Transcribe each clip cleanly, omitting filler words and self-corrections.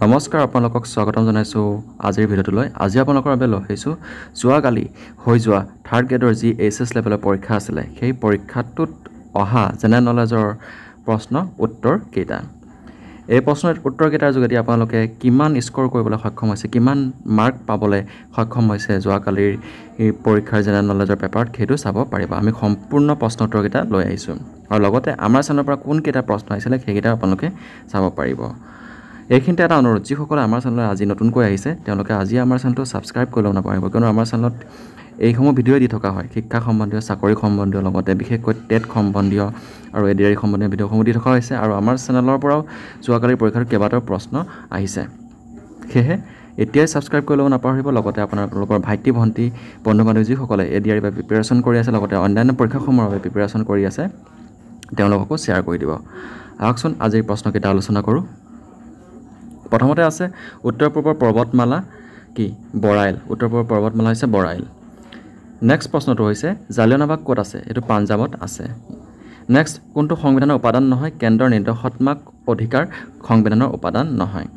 নমস্কাৰ, আপোনালোকক স্বাগতম জনাইছোঁ আজিৰ ভিডিঅ'টোলৈ। আজি আপোনালোকৰ বাবে লৈ আহিছোঁ যোৱাকালি হৈ যোৱা থাৰ্ড গ্ৰেডৰ যি HS লেভেলৰ পৰীক্ষা আছিলে, সেই পৰীক্ষাটোত অহা জেনেৰেল নলেজৰ প্ৰশ্ন উত্তৰ কেইটা। এই প্ৰশ্নৰ উত্তৰকেইটাৰ যোগেদি আপোনালোকে কিমান স্ক'ৰ কৰিবলৈ সক্ষম হৈছে, কিমান মাৰ্ক পাবলৈ সক্ষম হৈছে যোৱাকালিৰ এই পৰীক্ষাৰ জেনেৰেল নলেজৰ পেপাৰত, সেইটো চাব পাৰিব। আমি সম্পূৰ্ণ প্ৰশ্ন উত্তৰকেইটা লৈ আহিছোঁ আৰু লগতে আমাৰ চেনেলৰ পৰা কোনকেইটা প্ৰশ্ন আহিছিলে সেইকেইটা আপোনালোকে চাব পাৰিব। এইখিনিতে এটা অনুৰোধ, যিসকলে আমাৰ চেনেলত আজি নতুনকৈ আহিছে তেওঁলোকে আজি আমাৰ চেনেলটো ছাবস্ক্ৰাইব কৰি ল'ব নাপাহৰিব, কিয়নো আমাৰ চেনেলত এইসমূহ ভিডিঅ'ই দি থকা হয়। শিক্ষা সম্বন্ধীয়, চাকৰি সম্বন্ধীয়, লগতে বিশেষকৈ টেট সম্বন্ধীয় আৰু ADR সম্বন্ধীয় ভিডিঅ'সমূহ দি থকা হৈছে আৰু আমাৰ চেনেলৰ পৰাও যোৱাকালিৰ পৰীক্ষাৰ কেইবাটাও প্ৰশ্ন আহিছে। সেয়েহে এতিয়াই ছাবস্ক্ৰাইব কৰি ল'ব নাপাহৰিব। লগতে আপোনালোকৰ ভাইটি ভণ্টি বন্ধু বান্ধৱী যিসকলে ADR বাবে প্ৰিপেৰেশ্যন কৰি আছে, লগতে অন্যান্য পৰীক্ষাসমূহৰ বাবে প্ৰিপেৰেশ্যন কৰি আছে, তেওঁলোককো শ্বেয়াৰ কৰি দিব। আহকচোন আজিৰ প্ৰশ্নকেইটা আলোচনা কৰোঁ। প্ৰথমতে আছে উত্তৰ পূৰ্বৰ পৰ্বতমালা কি? বৰাইল। উত্তৰ পূৰ্বৰ পৰ্বতমালা হৈছে বৰাইল। নেক্সট প্ৰশ্নটো হৈছে জালিয়ানাবাগ ক'ত আছে? এইটো পাঞ্জাৱত আছে। নেক্সট, কোনটো সংবিধানৰ উপাদান নহয়? কেন্দ্ৰৰ নিৰ্দেশাত্মক অধিকাৰ সংবিধানৰ উপাদান নহয়।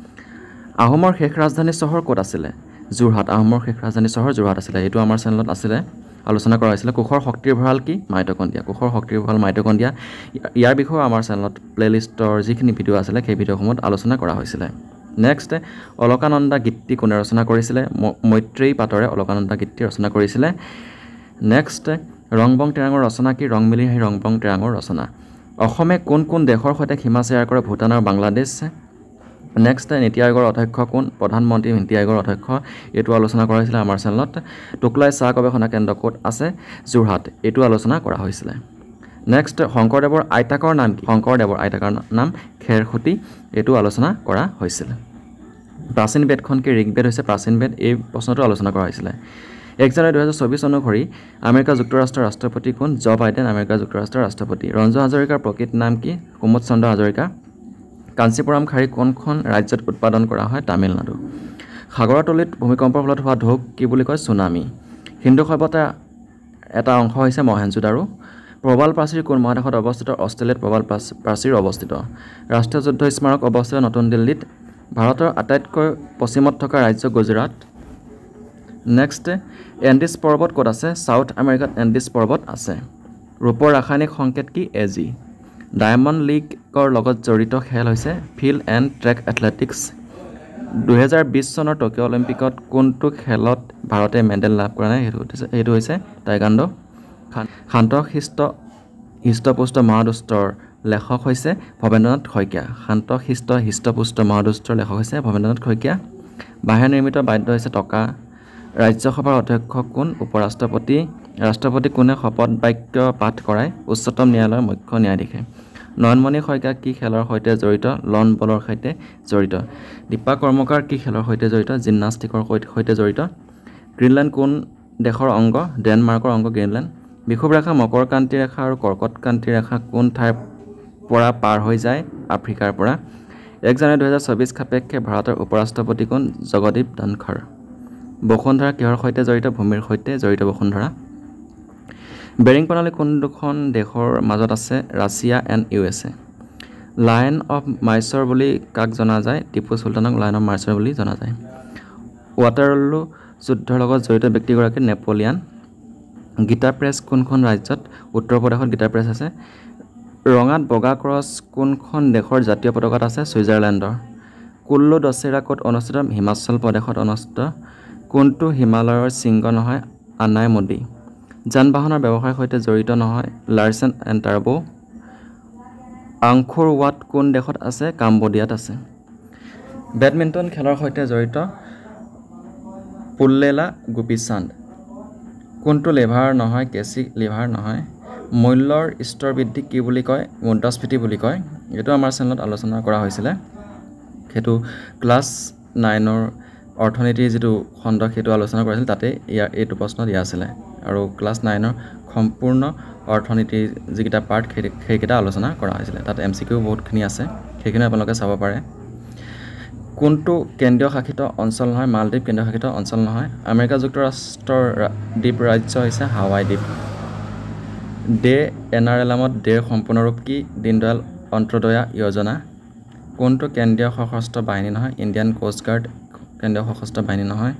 আহোমৰ শেষ ৰাজধানী চহৰ ক'ত আছিলে? যোৰহাট। আহোমৰ শেষ ৰাজধানী চহৰ যোৰহাট আছিলে। এইটো আমাৰ চেনেলত আছিলে, আলোচনা কৰা হৈছিলে। কোষৰ শক্তিৰ ভঁৰাল কি? মাইটকণ্ড্ৰিয়া। কোষৰ শক্তিৰ ভঁৰাল মাইটকণ্ড্ৰিয়া। ইয়াৰ বিষয়েও আমাৰ চেনেলত প্লে'লিষ্টৰ যিখিনি ভিডিঅ' আছিলে সেই ভিডিঅ'সমূহত আলোচনা কৰা হৈছিলে। নেক্সট, অলকানন্দা গীতটি কোনে ৰচনা কৰিছিলে? মৈত্ৰেয়ী পাটৰে অলকানন্দা গীতটি ৰচনা কৰিছিলে। নেক্সট, ৰংবং তেৰাঙৰ ৰচনা কি? ৰং মিলি হাঁহি ৰংবং তেৰাঙৰ ৰচনা। অসমে কোন কোন দেশৰ সৈতে সীমা শ্বেয়াৰ কৰে? ভূটান আৰু বাংলাদেশ। নেক্সট, নীতি আয়োগৰ অধ্যক্ষ কোন? প্ৰধানমন্ত্ৰী নীতি আয়োগৰ অধ্যক্ষ। এইটো আলোচনা কৰা হৈছিলে আমাৰ চেনেলত। টোকলাই চাহ গৱেষণা কেন্দ্ৰ ক'ত আছে? যোৰহাট। এইটো আলোচনা কৰা হৈছিলে। নেক্সট, শংকৰদেৱৰ আইতাকৰ নাম কি? শংকৰদেৱৰ আইতাকৰ নাম খেৰসুতি। এইটো আলোচনা কৰা হৈছিল। প্ৰাচীন বেদখন কি? ঋগ্বেদ হৈছে প্ৰাচীন বেদ। এই প্ৰশ্নটো আলোচনা কৰা হৈছিলে। 1 জানুৱাৰী 2024 অনুসৰি আমেৰিকা যুক্তৰাষ্ট্ৰৰ ৰাষ্ট্ৰপতি কোন? জো বাইডেন আমেৰিকা যুক্তৰাষ্ট্ৰৰ ৰাষ্ট্ৰপতি। ৰঞ্জু হাজৰিকাৰ প্ৰকৃত নাম কি? কুমুদ চন্দ্ৰ হাজৰিকা। কাঞ্চীপুৰম খাৰী কোনখন ৰাজ্যত উৎপাদন কৰা হয়? তামিলনাডু। সাগৰৰ তলিত ভূমিকম্পৰ ফলত হোৱা ঢৌক কি বুলি কয়? ছুনামি। সিন্ধু সভ্যতাৰ এটা অংশ হৈছে মহেঞ্জোদাৰো। প্ৰবাল প্ৰাচীৰ কোন মহাদেশত অৱস্থিত? অষ্ট্ৰেলিয়াত প্ৰবাল প্ৰাচীৰ অৱস্থিত। ৰাষ্ট্ৰীয় যুদ্ধ স্মাৰক অৱস্থিত নতুন দিল্লীত। ভাৰতৰ আটাইতকৈ পশ্চিমত থকা ৰাজ্য গুজৰাট। নেক্সট, এণ্ডিছ পৰ্বত ক'ত আছে? ছাউথ আমেৰিকাত এণ্ডিছ পৰ্বত আছে। ৰূপৰ ৰাসায়নিক সংকেত কি? AG। ডায়মণ্ড লীগৰ লগত জড়িত খেল হৈছে ফিল্ড এণ্ড ট্ৰেক এথলেটিক্স। 2020 চনৰ টকিঅ' অলিম্পিকত কোনটো খেলত ভাৰতে মেডেল লাভ কৰা নাই? সেইটো হৈছে টাইকাণ্ডো। শান্ত শিষ্ট হৃষ্টপুষ্ট মহাদুষ্টৰ লেখক হৈছে ভৱেন্দ্ৰনাথ শইকীয়া। শান্ত শিষ্ট হৃষ্টপুষ্ট মহাদুষ্টৰ লেখক হৈছে ভৱেন্দ্ৰনাথ শইকীয়া। বাঁহেৰে নিৰ্মিত বাদ্য হৈছে টকা। ৰাজ্যসভাৰ অধ্যক্ষ কোন? উপৰাষ্ট্ৰপতি। ৰাষ্ট্ৰপতি কোনে শপত বাক্য পাঠ কৰায়? উচ্চতম ন্যায়ালয়ৰ মুখ্য ন্যায়াধীশে। নয়নমণি শইকীয়া কি খেলৰ সৈতে জড়িত? লন বলৰ সৈতে জড়িত। দীপা কৰ্মকাৰ কি খেলৰ সৈতে জড়িত? জিমনাষ্টিকৰ সৈতে জড়িত। গ্ৰীণলেণ্ড কোন দেশৰ অংগ? ডেনমাৰ্কৰ অংগ গ্ৰীণলেণ্ড। বিষুৱ ৰেখা, মকৰ ক্ৰান্তি ৰেখা আৰু কৰ্কট ক্ৰান্তি ৰেখা কোন ঠাইৰ পৰা পাৰ হৈ যায়? আফ্ৰিকাৰ পৰা। 1 জানুৱাৰী 2024 সাপেক্ষে ভাৰতৰ উপৰাষ্ট্ৰপতি কোন? জগদীপ ধনখড়। বসুন্ধৰা কিহৰ সৈতে জড়িত? ভূমিৰ সৈতে জড়িত বসুন্ধৰা। বেৰিং প্ৰণালী কোন দুখন দেশৰ মাজত আছে? Russia and USA। Lion of Mysore বুলি কাক জনা যায়? টিপু চুলতানক লায়ন অফ মাইচৰ বুলি জনা যায়। ৱাটাৰলু যুদ্ধৰ লগত জড়িত ব্যক্তিগৰাকী? নেপোলিয়ান। গীতা প্ৰেছ কোনখন ৰাজ্যত? উত্তৰ প্ৰদেশত গীতা প্ৰেছ আছে। ৰঙাত বগা ক্ৰছ কোনখন দেশৰ জাতীয় পতাকাত আছে? ছুইজাৰলেণ্ডৰ। কুল্লু দছেৰা ক'ত অনুষ্ঠিত? হিমাচল প্ৰদেশত অনুষ্ঠিত। কোনটো হিমালয়ৰ শৃংগ নহয়? আনাইমুদি। যান বাহনৰ ব্যৱসায়ৰ সৈতে জড়িত নহয়? লাৰ্চেন এণ্ড টাৰ্বো। আংখোৰ ৱাট কোন দেশত আছে? কাম্বোডিয়াত আছে। বেডমিণ্টন খেলৰ সৈতে জড়িত? পুল্লেলা গোপীচান্দ। কোনটো লিভাৰ নহয়? কেচি লিভাৰ নহয়। মূল্যৰ স্তৰ বৃদ্ধিক কি বুলি কয়? মুদ্ৰাস্ফীতি বুলি কয়। এইটো আমাৰ চেনেলত আলোচনা কৰা হৈছিলে। সেইটো ক্লাছ 9ৰ অৰ্থনীতিৰ যিটো খণ্ড সেইটো আলোচনা কৰিছিল, তাতে এইটো প্ৰশ্ন দিয়া আছিলে আৰু ক্লাছ 9ৰ সম্পূৰ্ণ অৰ্থনীতিৰ যিকেইটা পাৰ্ট সেইকেইটা আলোচনা কৰা হৈছিলে। তাত MCQ বহুতখিনি আছে, সেইখিনি আপোনালোকে চাব পাৰে। কোনটো কেন্দ্ৰীয় শাসিত অঞ্চল নহয়? মালদ্বীপ কেন্দ্ৰীয় শাসিত অঞ্চল নহয়। আমেৰিকা যুক্তৰাষ্ট্ৰৰ দ্বীপ ৰাজ্য হৈছে হাৱাই দ্বীপ। ডে এনাৰেলামত ডেৰ সম্পূৰ্ণ ৰূপ কি? দীনদয়াল অন্ত্যোদয়া যোজনা। কোনটো কেন্দ্ৰীয় সশস্ত্ৰ বাহিনী নহয়? ইণ্ডিয়ান কোষ্ট গাৰ্ড কেন্দ্ৰীয় সশস্ত্ৰ বাহিনী নহয়।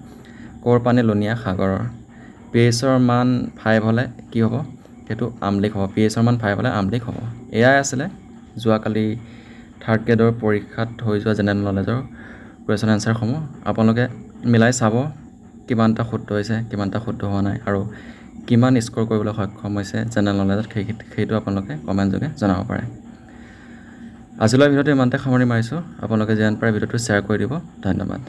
ক'ৰ পানী লুণীয়া? সাগৰৰ। pHৰ মান 5 হ'লে কি হ'ব? সেইটো আম্লিক হ'ব। pHৰ মান 5 হ'লে আম্লিক হ'ব। এয়াই আছিলে যোৱাকালি থাৰ্ড গ্ৰেডৰ পৰীক্ষাত হৈ যোৱা জেনেৰেল নলেজৰ কুৱেশ্যন এনচাৰসমূহ। আপোনালোকে মিলাই চাব কিমানটা শুদ্ধ হৈছে, কিমানটা শুদ্ধ হোৱা নাই, আৰু কিমান স্ক'ৰ কৰিবলৈ সক্ষম হৈছে জেনেৰেল নলেজত সেইটো আপোনালোকে কমেণ্ট যোগে জনাব পাৰে। আজিলৈ ভিডিঅ'টো ইমানতে সামৰণি মাৰিছোঁ। আপোনালোকে যিমান পাৰে ভিডিঅ'টো শ্বেয়াৰ কৰি দিব। ধন্যবাদ।